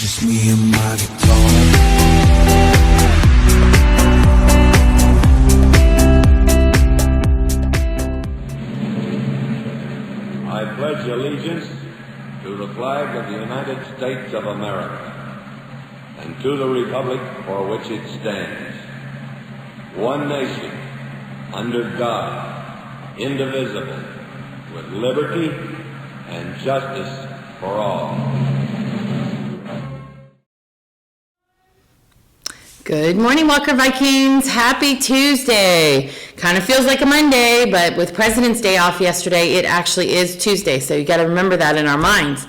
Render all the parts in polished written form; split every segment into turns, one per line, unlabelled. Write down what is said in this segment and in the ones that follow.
just me and my guitar.
I pledge allegiance to the flag of the United States of America and to the republic for which it stands, one nation, under God, indivisible, with liberty and justice for all.
Good morning, Walker Vikings. Happy Tuesday. Kind of feels like a Monday, but with President's Day off yesterday, it actually is Tuesday, so you got to remember that in our minds.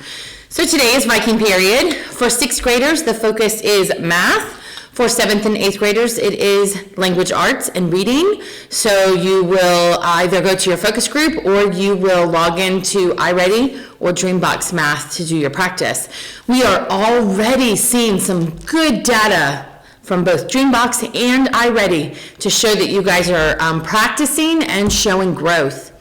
So today is Viking period. For 6th graders, the focus is math. For 7th and 8th graders, it is language arts and reading. So you will either go to your focus group or you will log into iReady or Dreambox Math to do your practice. We are already seeing some good data from both Dreambox and iReady to show that you guys are practicing and showing growth.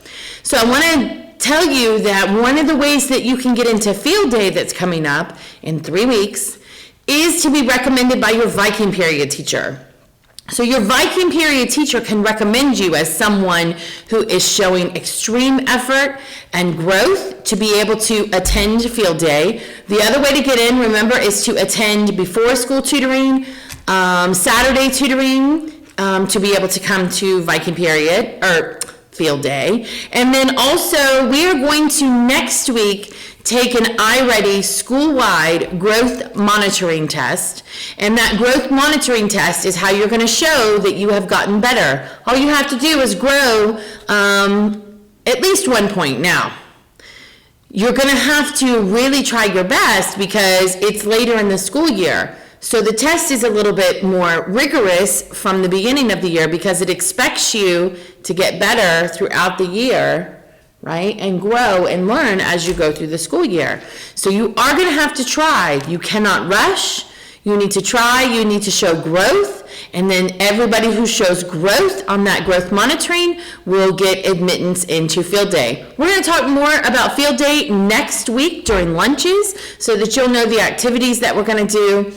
So I want to tell you that one of the ways that you can get into field day that's coming up in 3 weeks is to be recommended by your Viking period teacher. So your Viking period teacher can recommend you as someone who is showing extreme effort and growth to be able to attend field day. The other way to get in, remember, is to attend before school tutoring, Saturday tutoring, to be able to come to Viking period or field day. And then also we are going to next week take an iReady school-wide growth monitoring test. And that growth monitoring test is how you're going to show that you have gotten better. All you have to do is grow at least 1 point now. You're going to have to really try your best because it's later in the school year. So the test is a little bit more rigorous from the beginning of the year because it expects you to get better throughout the year, right? And grow and learn as you go through the school year. So you are going to have to try. You cannot rush. You need to try. You need to show growth. And then everybody who shows growth on that growth monitoring will get admittance into field day. We're going to talk more about field day next week during lunches so that you'll know the activities that we're going to do.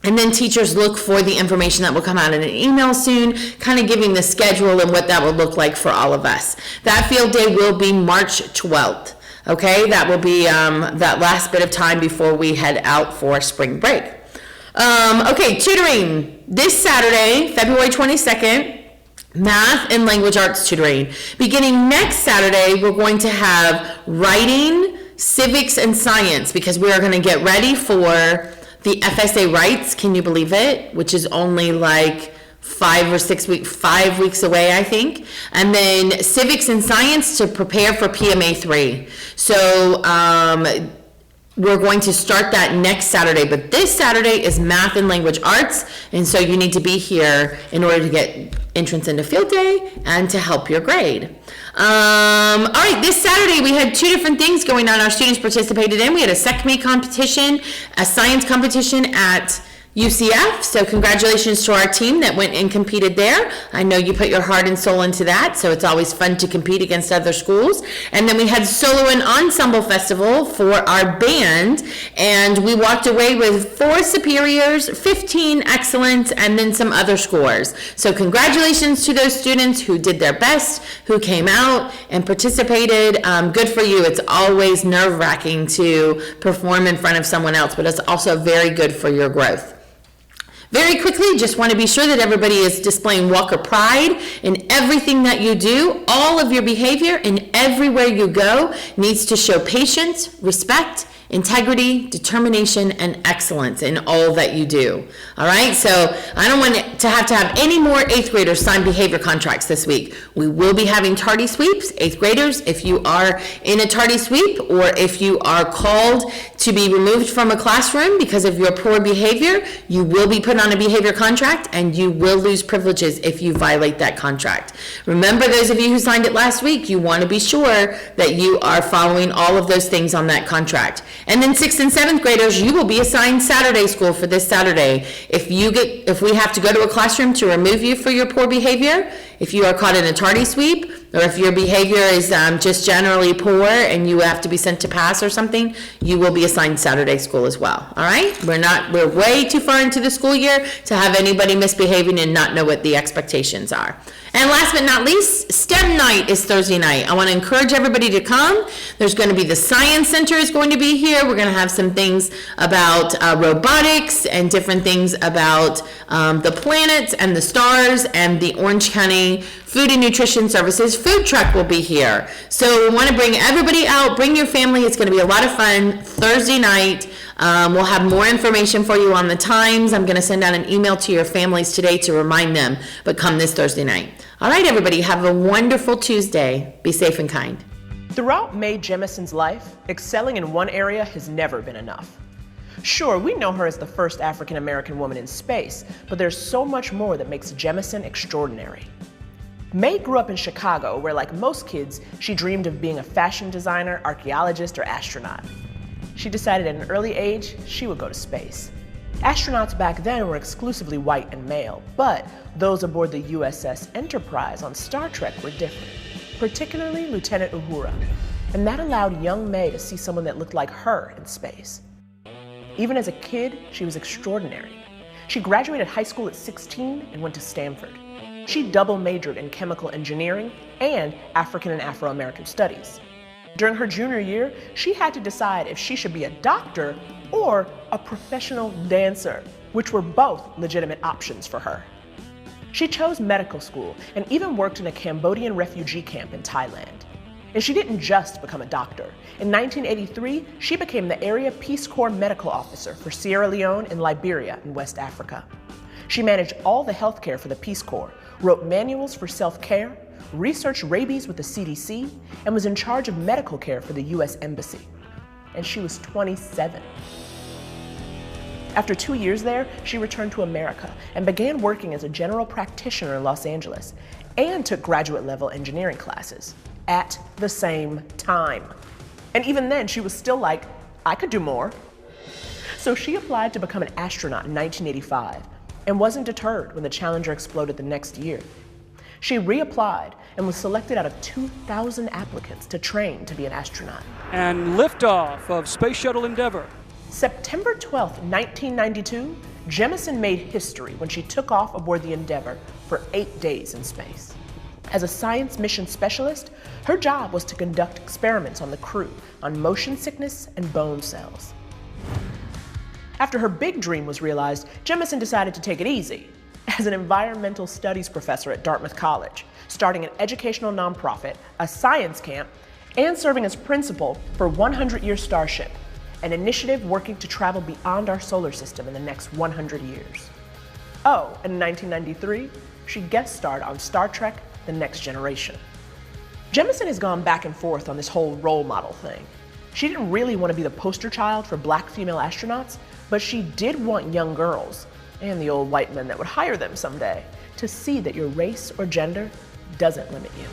And then teachers look for the information that will come out in an email soon, kind of giving the schedule and what that will look like for all of us. That field day will be March 12th. Okay, that will be that last bit of time before we head out for spring break. Okay, tutoring. This Saturday, February 22nd, math and language arts tutoring. Beginning next Saturday, we're going to have writing, civics, and science because we are going to get ready for the FSA Writes, can you believe it? Which is only like 5 weeks away, I think. And then civics and science to prepare for PMA 3. So we're going to start that next Saturday, but this Saturday is math and language arts, and so you need to be here in order to get entrance into field day and to help your grade. All right, this Saturday we had 2 different things going on our students participated in. We had a SECME competition, a science competition at UCF, so congratulations to our team that went and competed there. I know you put your heart and soul into that, so it's always fun to compete against other schools. And then we had Solo and Ensemble Festival for our band, and we walked away with 4 superiors, 15 excellents, and then some other scores. So congratulations to those students who did their best, who came out and participated. Good for you. It's always nerve-wracking to perform in front of someone else, but it's also very good for your growth. Very quickly, just want to be sure that everybody is displaying Walker pride in everything that you do. All of your behavior and everywhere you go needs to show patience, respect, integrity, determination, and excellence in all that you do. All right, so I don't want to have any more 8th graders sign behavior contracts this week. We will be having tardy sweeps. 8th graders, if you are in a tardy sweep or if you are called to be removed from a classroom because of your poor behavior, you will be put on a behavior contract and you will lose privileges if you violate that contract. Remember, those of you who signed it last week, you want to be sure that you are following all of those things on that contract. And then 6th and 7th graders, you will be assigned Saturday school for this Saturday. If we have to go to a classroom to remove you for your poor behavior, if you are caught in a tardy sweep, or if your behavior is just generally poor and you have to be sent to pass or something, you will be assigned Saturday school as well, all right? We're way too far into the school year to have anybody misbehaving and not know what the expectations are. And last but not least, STEM night is Thursday night. I want to encourage everybody to come. There's going to be the Science Center is going to be here. We're going to have some things about robotics and different things about the planets and the stars, and the Orange County Food and Nutrition Services food truck will be here. So we want to bring everybody out, bring your family. It's going to be a lot of fun Thursday night. We'll have more information for you on the times. I'm going to send out an email to your families today to remind them, but come this Thursday night. All right, everybody, have a wonderful Tuesday. Be safe and kind.
Throughout Mae Jemison's life, excelling in one area has never been enough. Sure, we know her as the first African-American woman in space, but there's so much more that makes Jemison extraordinary. Mae grew up in Chicago, where like most kids, she dreamed of being a fashion designer, archaeologist, or astronaut. She decided at an early age she would go to space. Astronauts back then were exclusively white and male, but those aboard the USS Enterprise on Star Trek were different, particularly Lieutenant Uhura, and that allowed young Mae to see someone that looked like her in space. Even as a kid, she was extraordinary. She graduated high school at 16 and went to Stanford. She double majored in chemical engineering and African and Afro-American studies. During her junior year, she had to decide if she should be a doctor or a professional dancer, which were both legitimate options for her. She chose medical school and even worked in a Cambodian refugee camp in Thailand. And she didn't just become a doctor. In 1983, she became the Area Peace Corps Medical Officer for Sierra Leone and Liberia in West Africa. She managed all the healthcare for the Peace Corps, wrote manuals for self-care, researched rabies with the CDC, and was in charge of medical care for the U.S. Embassy. And she was 27. After 2 years there, she returned to America and began working as a general practitioner in Los Angeles, and took graduate-level engineering classes at the same time. And even then, she was still like, I could do more. So she applied to become an astronaut in 1985 and wasn't deterred when the Challenger exploded the next year. She reapplied and was selected out of 2,000 applicants to train to be an astronaut.
And liftoff of Space Shuttle Endeavour.
September 12, 1992, Jemison made history when she took off aboard the Endeavour for 8 days in space. As a science mission specialist, her job was to conduct experiments on the crew on motion sickness and bone cells. After her big dream was realized, Jemison decided to take it easy as an environmental studies professor at Dartmouth College, starting an educational nonprofit, a science camp, and serving as principal for 100 Year Starship, an initiative working to travel beyond our solar system in the next 100 years. Oh, and in 1993, she guest starred on Star Trek: The Next Generation. Jemison has gone back and forth on this whole role model thing. She didn't really want to be the poster child for black female astronauts, but she did want young girls, and the old white men that would hire them someday, to see that your race or gender doesn't limit you.